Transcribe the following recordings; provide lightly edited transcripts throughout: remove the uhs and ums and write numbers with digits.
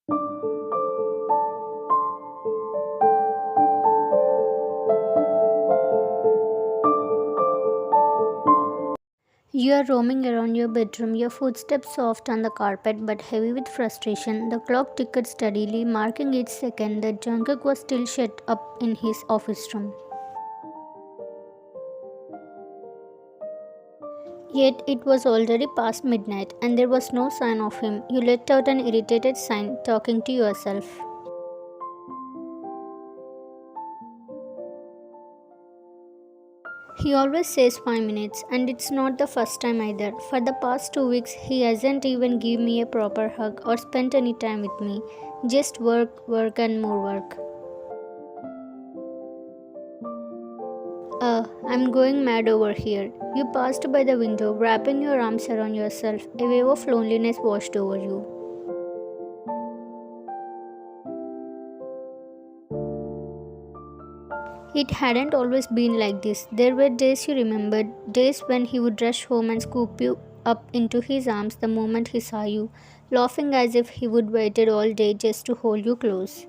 You are roaming around your bedroom, your footsteps soft on the carpet but heavy with frustration. The clock ticked steadily, marking each second that Jungkook was still shut up in his office room. Yet it was already past midnight and there was no sign of him. You let out an irritated sigh, talking to yourself. He always says 5 minutes, and it's not the first time either. For the past 2 weeks, he hasn't even given me a proper hug or spent any time with me. Just work, work, and more work. I'm going mad over here. You passed by the window, wrapping your arms around yourself. A wave of loneliness washed over you. It hadn't always been like this. There were days you remembered, days when he would rush home and scoop you up into his arms the moment he saw you, laughing as if he would waited all day just to hold you close.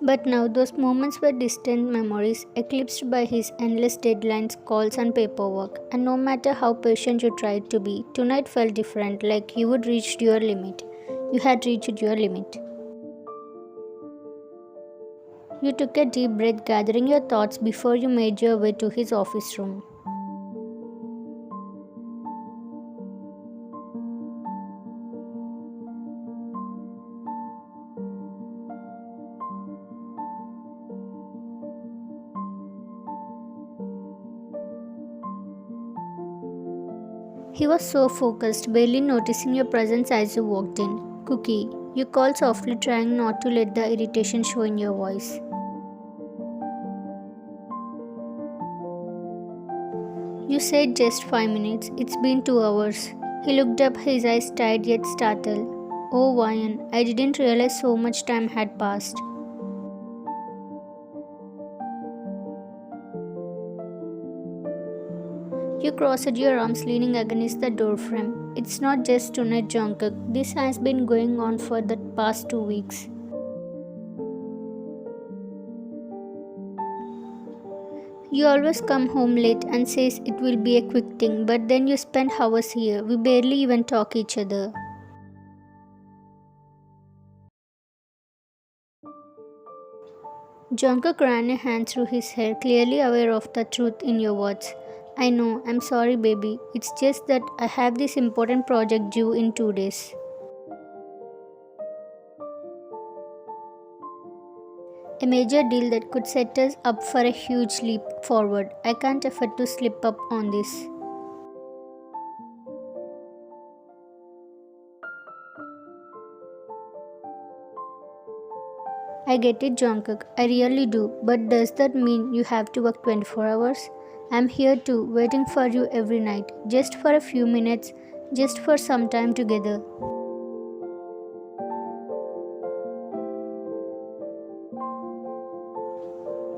But now those moments were distant memories, eclipsed by his endless deadlines, calls, and paperwork. And no matter how patient you tried to be, tonight felt different, like you would reached your limit. You had reached your limit. You took a deep breath, gathering your thoughts before you made your way to his office room. He was so focused, barely noticing your presence as you walked in. Cookie, you called softly, trying not to let the irritation show in your voice. You said just 5 minutes. It's been 2 hours. He looked up, his eyes tired yet startled. Oh, Ryan, I didn't realize so much time had passed. You crossed your arms, leaning against the doorframe. It's not just tonight, Jungkook. This has been going on for the past 2 weeks. You always come home late and says it will be a quick thing, but then you spend hours here. We barely even talk each other. Jungkook ran a hand through his hair, clearly aware of the truth in your words. I know, I'm sorry baby. It's just that I have this important project due in 2 days. A major deal that could set us up for a huge leap forward. I can't afford to slip up on this. I get it, Jungkook. I really do. But does that mean you have to work 24 hours? I'm here too, waiting for you every night. Just for a few minutes, just for some time together.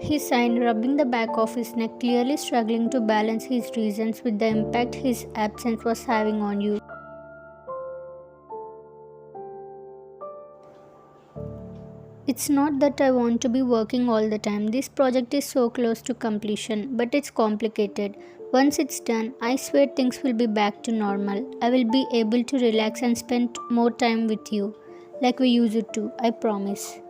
He sighed, rubbing the back of his neck, clearly struggling to balance his reasons with the impact his absence was having on you. It's not that I want to be working all the time. This project is so close to completion, but it's complicated. Once it's done, I swear things will be back to normal. I will be able to relax and spend more time with you, like we used to, I promise.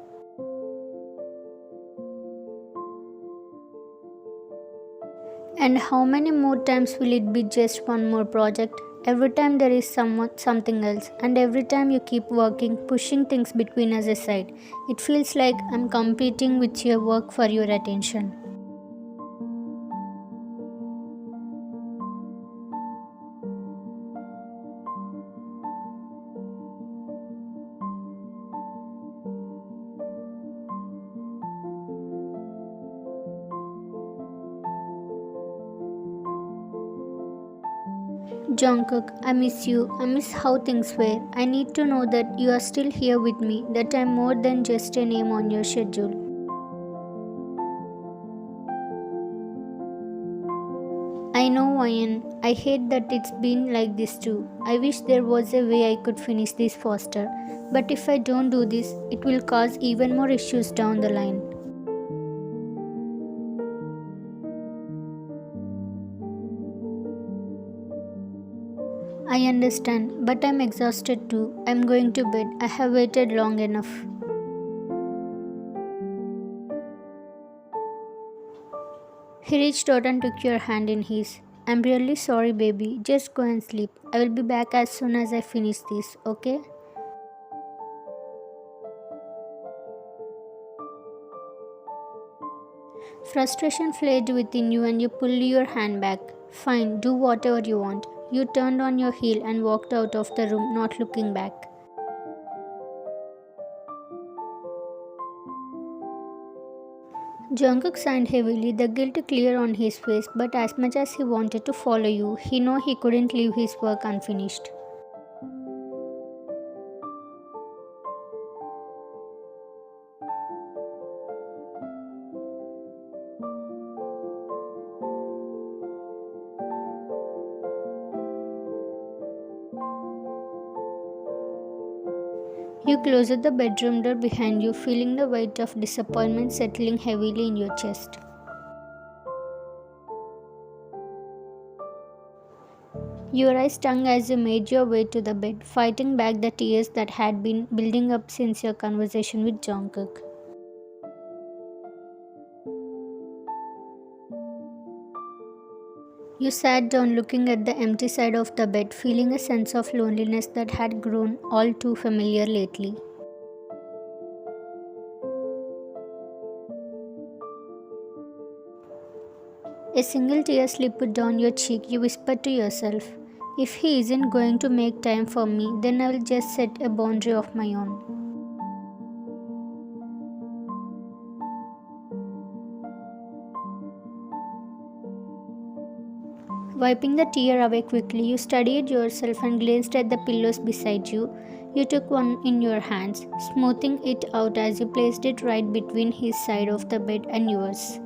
And how many more times will it be just one more project? Every time there is something else, and every time you keep working, pushing things between us aside, it feels like I'm competing with your work for your attention. Jungkook, I miss you. I miss how things were. I need to know that you are still here with me, that I'm more than just a name on your schedule. I know Ryan, I hate that it's been like this too. I wish there was a way I could finish this faster. But if I don't do this, it will cause even more issues down the line. I understand, but I'm exhausted too. I'm going to bed. I have waited long enough. He reached out and took your hand in his. I'm really sorry, baby. Just go and sleep. I will be back as soon as I finish this, okay? Frustration flared within you and you pulled your hand back. Fine, do whatever you want. You turned on your heel and walked out of the room, not looking back. Jungkook sighed heavily, the guilt clear on his face, but as much as he wanted to follow you, he knew he couldn't leave his work unfinished. You closed the bedroom door behind you, feeling the weight of disappointment settling heavily in your chest. Your eyes stung as you made your way to the bed, fighting back the tears that had been building up since your conversation with Jungkook. You sat down looking at the empty side of the bed, feeling a sense of loneliness that had grown all too familiar lately. A single tear slipped down your cheek. You whispered to yourself, if he isn't going to make time for me, then I will just set a boundary of my own. Wiping the tear away quickly, you steadied yourself and glanced at the pillows beside you. You took one in your hands, smoothing it out as you placed it right between his side of the bed and yours.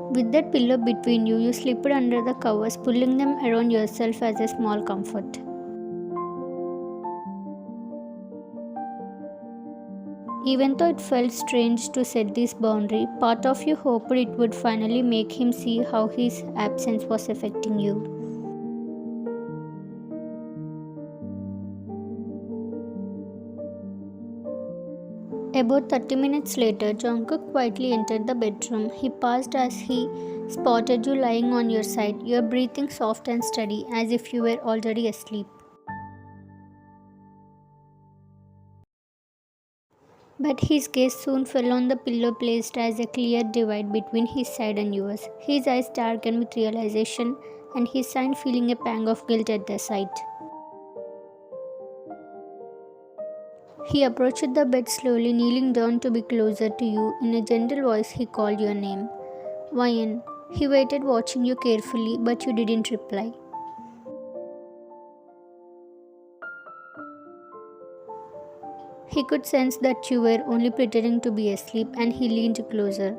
With that pillow between you, you slipped under the covers, pulling them around yourself as a small comfort. Even though it felt strange to set this boundary, part of you hoped it would finally make him see how his absence was affecting you. About 30 minutes later, Jungkook quietly entered the bedroom. He paused as he spotted you lying on your side, your breathing soft and steady as if you were already asleep. But his gaze soon fell on the pillow placed as a clear divide between his side and yours. His eyes darkened with realization and he sighed, feeling a pang of guilt at the sight. He approached the bed slowly, kneeling down to be closer to you. In a gentle voice, he called your name. Ryan. He waited, watching you carefully, but you didn't reply. He could sense that you were only pretending to be asleep and he leaned closer.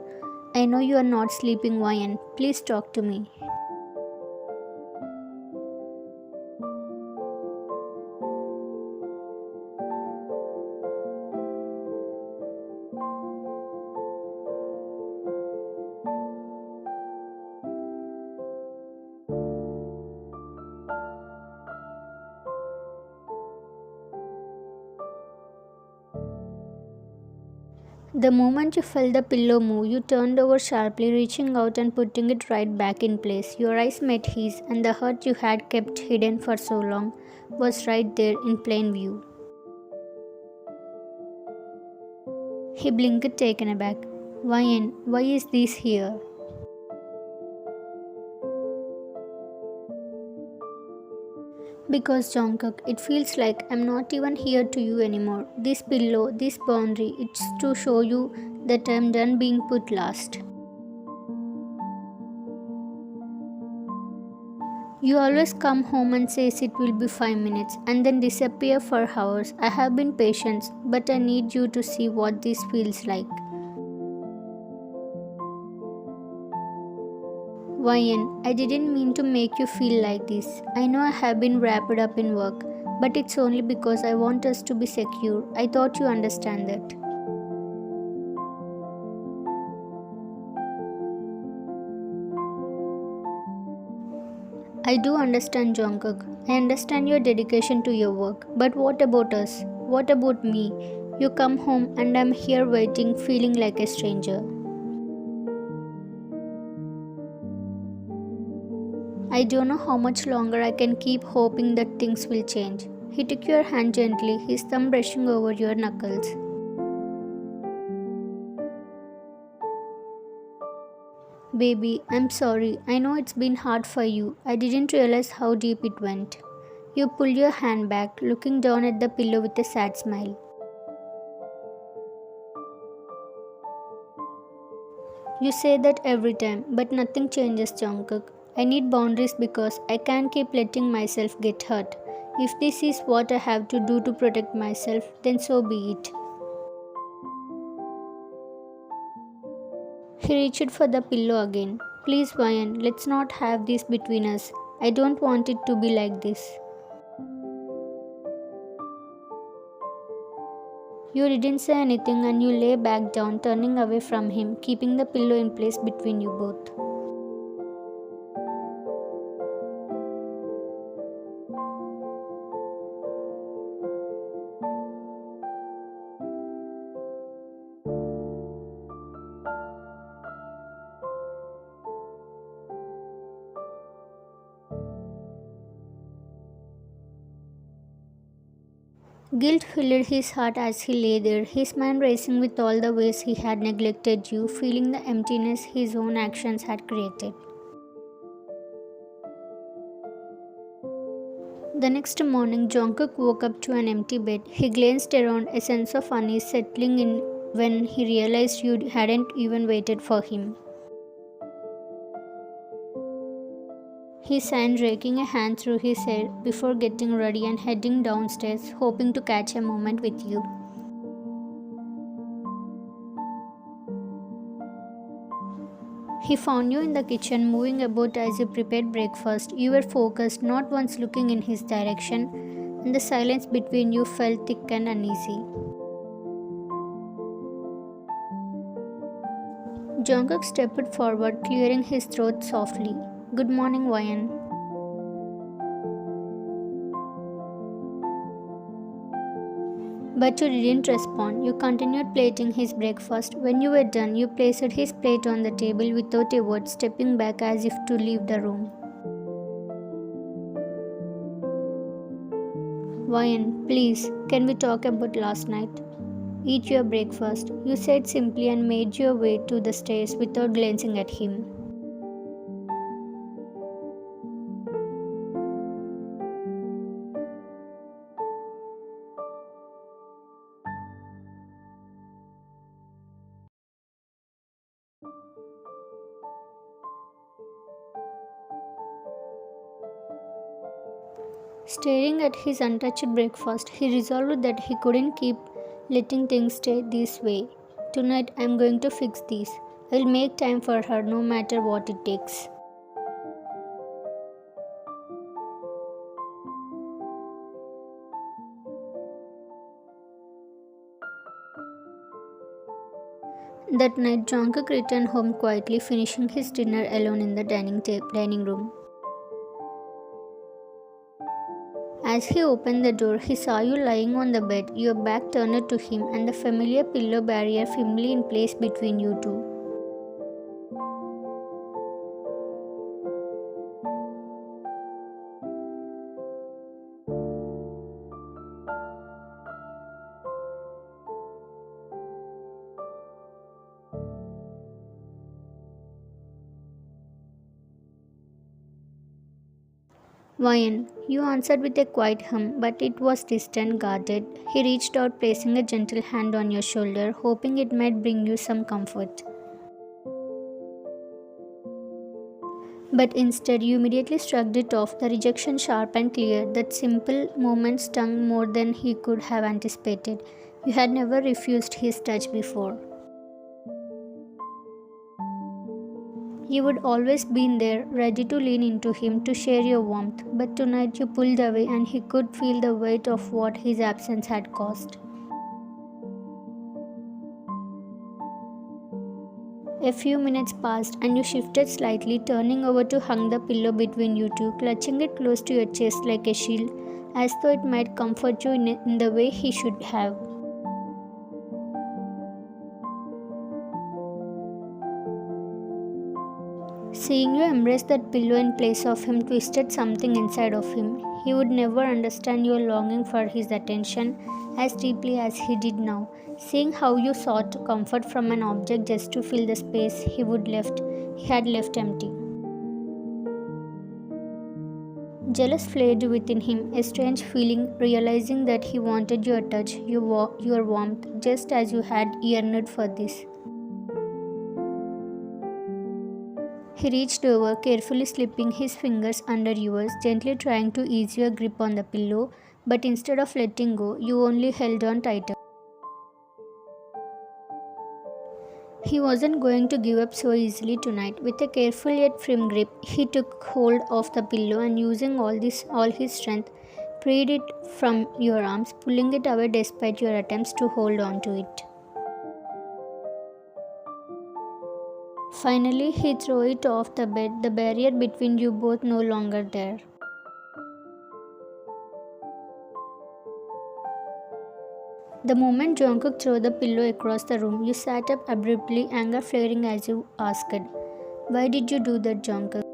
I know you are not sleeping, Ryan. Please talk to me. The moment you felt the pillow move, you turned over sharply, reaching out and putting it right back in place. Your eyes met his, and the hurt you had kept hidden for so long was right there in plain view. He blinked, taken aback. Ryan, why is this here? Because Jungkook, it feels like I'm not even here to you anymore. This pillow, this boundary, it's to show you that I'm done being put last. You always come home and says it will be 5 minutes and then disappear for hours. I have been patient, but I need you to see what this feels like. Ryan, I didn't mean to make you feel like this. I know I have been wrapped up in work, but it's only because I want us to be secure. I thought you understand that. I do understand, Jungkook. I understand your dedication to your work. But what about us? What about me? You come home and I'm here waiting, feeling like a stranger. I don't know how much longer I can keep hoping that things will change. He took your hand gently, his thumb brushing over your knuckles. Baby, I'm sorry. I know it's been hard for you. I didn't realize how deep it went. You pulled your hand back, looking down at the pillow with a sad smile. You say that every time, but nothing changes, Jungkook. I need boundaries because I can't keep letting myself get hurt. If this is what I have to do to protect myself, then so be it. He reached for the pillow again. Please, Ryan, let's not have this between us. I don't want it to be like this. You didn't say anything and you lay back down, turning away from him, keeping the pillow in place between you both. Guilt filled his heart as he lay there, his mind racing with all the ways he had neglected you, feeling the emptiness his own actions had created. The next morning, Jungkook woke up to an empty bed. He glanced around, a sense of unease settling in when he realized you hadn't even waited for him. He signed, raking a hand through his hair before getting ready and heading downstairs, hoping to catch a moment with you. He found you in the kitchen, moving about as you prepared breakfast. You were focused, not once looking in his direction, and the silence between you felt thick and uneasy. Jungkook stepped forward, clearing his throat softly. Good morning, Ryan. But you didn't respond. You continued plating his breakfast. When you were done, you placed his plate on the table without a word, stepping back as if to leave the room. Ryan, please, can we talk about last night? Eat your breakfast, you said simply and made your way to the stairs without glancing at him. Staring at his untouched breakfast, he resolved that he couldn't keep letting things stay this way. Tonight I'm going to fix this. I'll make time for her no matter what it takes. That night, Jungkook returned home quietly, finishing his dinner alone in the dining room. As he opened the door, he saw you lying on the bed, your back turned to him, and the familiar pillow barrier firmly in place between you two. Ryan, you answered with a quiet hum, but it was distant, guarded. He reached out, placing a gentle hand on your shoulder, hoping it might bring you some comfort. But instead, you immediately shrugged it off, the rejection sharp and clear. That simple moment stung more than he could have anticipated. You had never refused his touch before. You would always been there, ready to lean into him to share your warmth, but tonight you pulled away and he could feel the weight of what his absence had caused. A few minutes passed and you shifted slightly, turning over to hug the pillow between you two, clutching it close to your chest like a shield, as though it might comfort you in the way he should have. Seeing you embrace that pillow in place of him twisted something inside of him. He would never understand your longing for his attention as deeply as he did now. Seeing how you sought comfort from an object just to fill the space he had left empty. Jealous flared within him, a strange feeling, realizing that he wanted your touch, your warmth, just as you had yearned for this. He reached over, carefully slipping his fingers under yours, gently trying to ease your grip on the pillow, but instead of letting go, you only held on tighter. He wasn't going to give up so easily tonight. With a careful yet firm grip, he took hold of the pillow and using all his strength, freed it from your arms, pulling it away despite your attempts to hold on to it. Finally, he threw it off the bed, the barrier between you both no longer there. The moment Jungkook threw the pillow across the room, you sat up abruptly, anger flaring as you asked, "Why did you do that, Jungkook?"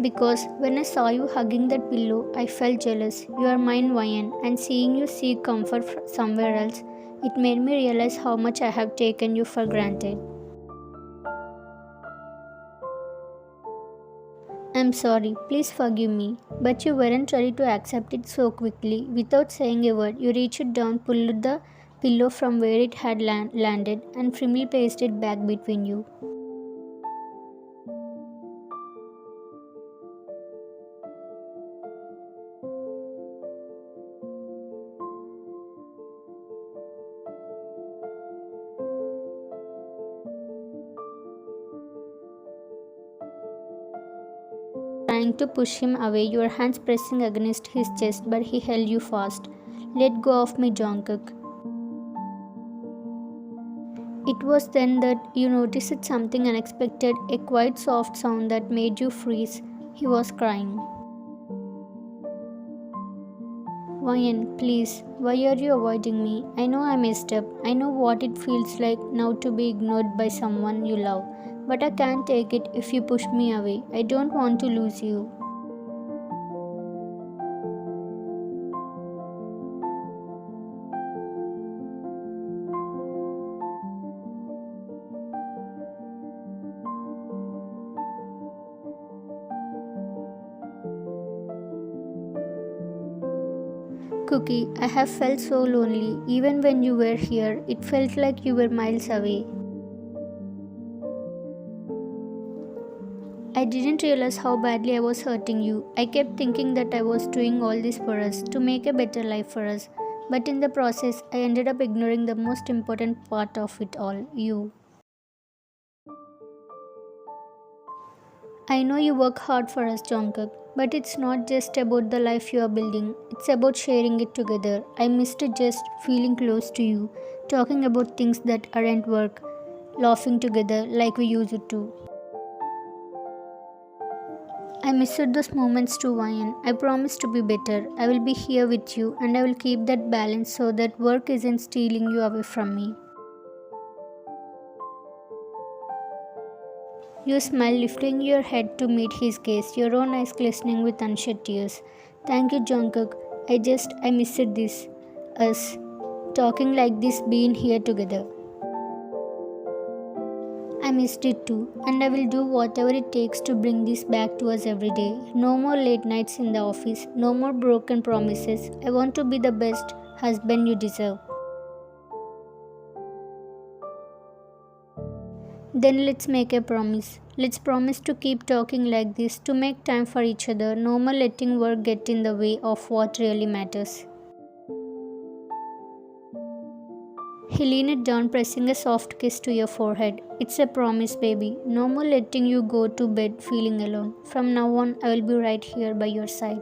"Because when I saw you hugging that pillow, I felt jealous. You are mine, Wayan, and seeing you seek comfort somewhere else, it made me realize how much I have taken you for granted." "I'm sorry, please forgive me." But you weren't ready to accept it so quickly. Without saying a word, you reached down, pulled the pillow from where it had landed, and firmly placed it back between you. Trying to push him away, your hands pressing against his chest, but he held you fast. "Let go of me, Jungkook." It was then that you noticed something unexpected, a quiet soft sound that made you freeze. He was crying. "Wayan, please, why are you avoiding me? I know I messed up. I know what it feels like now to be ignored by someone you love. But I can't take it if you push me away. I don't want to lose you." "Cookie, I have felt so lonely. Even when you were here, it felt like you were miles away. I didn't realize how badly I was hurting you. I kept thinking that I was doing all this for us, to make a better life for us. But in the process, I ended up ignoring the most important part of it all, you. I know you work hard for us, Jungkook, but it's not just about the life you are building. It's about sharing it together. I missed just feeling close to you, talking about things that aren't work, laughing together like we used to. I missed those moments too, Ryan. I promise to be better. I will be here with you and I will keep that balance so that work isn't stealing you away from me. You smiled, lifting your head to meet his gaze, your own eyes glistening with unshed tears. "Thank you, Jungkook. I missed this. Us. Talking like this, being here together. I missed it too, and I will do whatever it takes to bring this back to us every day. No more late nights in the office, no more broken promises. I want to be the best husband you deserve." "Then let's make a promise. Let's promise to keep talking like this, to make time for each other, no more letting work get in the way of what really matters." He leaned down, pressing a soft kiss to your forehead. It's a promise, baby. No more letting you go to bed feeling alone. From now on, I will be right here by your side.